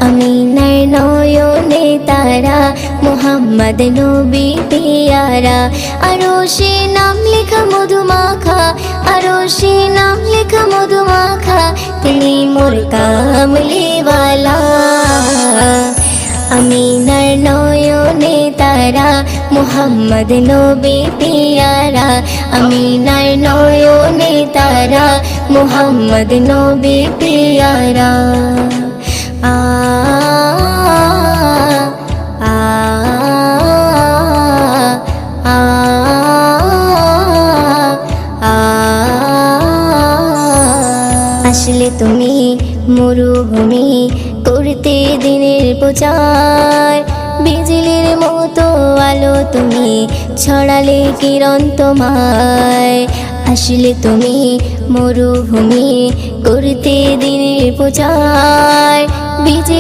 আমিনার নয়নে তারা, মুহাম্মদ নবী পিয়ারা। আরশে নাম লেখা মধুমাখা, আরশে নাম লেখা মধুমাখা, তিনি মোর কামলিওয়ালা। আমিনার নয়নে তারা, মুহাম্মদ নবী পিয়ারা। আমিনার নয়নে তারা, মুহাম্মদ নবী পিয়ারা। আ আ আ আসলে তুমি মরুভূমি করতে দিনের প্রচার, বিজলির মতো আলো তুমি ছড়ালে কিরণ তোমায়। আসলে তুমি মরুভূমি করতে দিনের প্রচার, বিজলি